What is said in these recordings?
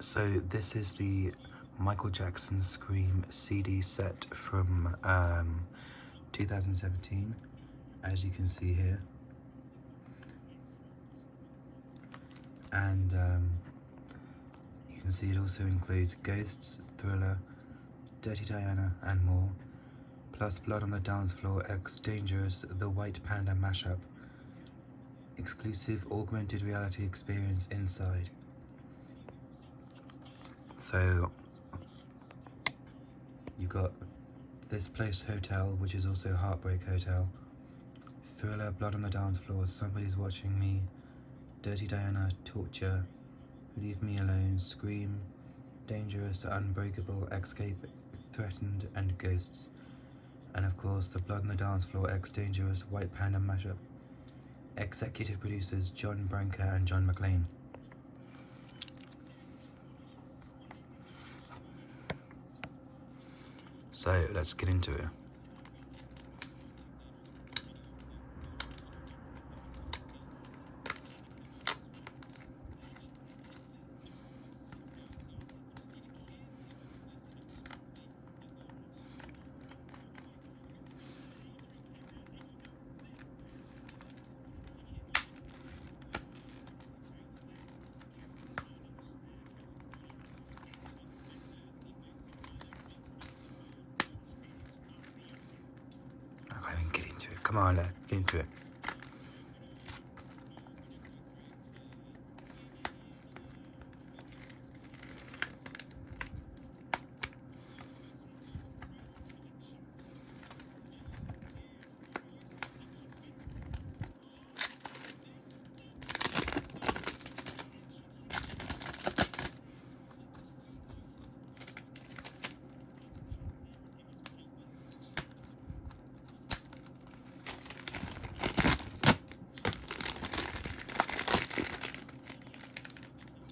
So this is the Michael Jackson Scream CD set from 2017, as you can see here. And you can see it also includes Ghosts, Thriller, Dirty Diana and more, plus Blood on the Dance Floor X Dangerous, The White Panda mashup, exclusive augmented reality experience inside. So you got This Place Hotel, which is also Heartbreak Hotel, Thriller, Blood on the Dance Floor, Somebody's Watching Me, Dirty Diana, Torture, Leave Me Alone, Scream, Dangerous, Unbreakable, Escape, Threatened and Ghosts. And of course the Blood on the Dance Floor X Dangerous White Panda mashup. Executive producers John Branca and John McClane. So let's get into it. Get into it. Come on, lad. Get into it.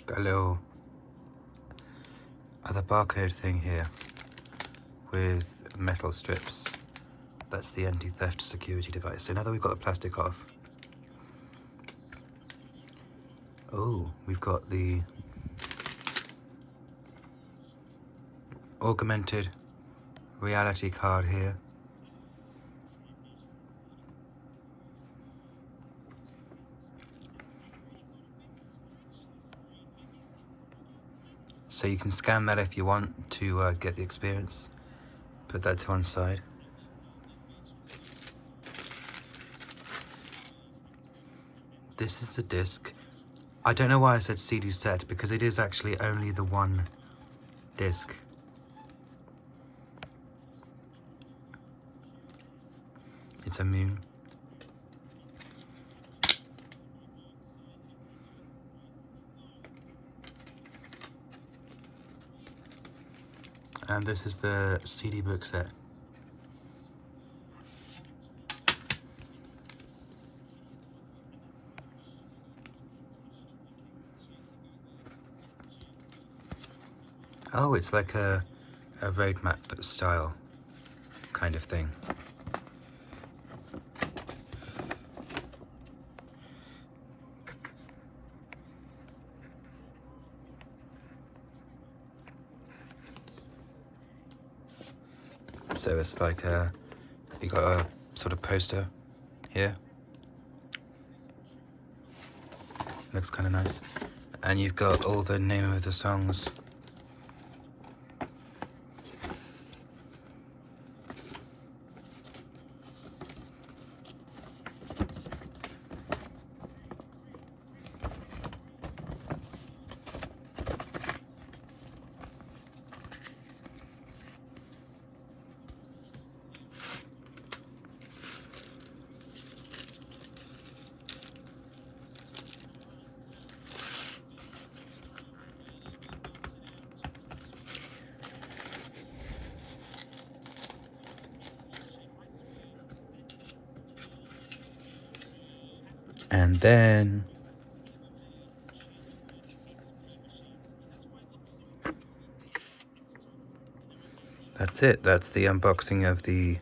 Got a little other barcode thing here with metal strips. That's the anti-theft security device. So now that we've got the plastic off, oh, we've got the augmented reality card here. So you can scan that if you want to get the experience. Put that to one side. This is the disc. I don't know why I said CD set, because it is actually only the one disc. It's a moon. And this is the CD book set. Oh, it's like a roadmap style kind of thing. So it's like you got a sort of poster here. Looks kind of nice. And you've got all the name of the songs. And then that's it. That's the unboxing of the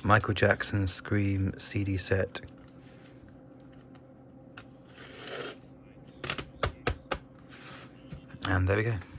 Michael Jackson Scream CD set. And there we go.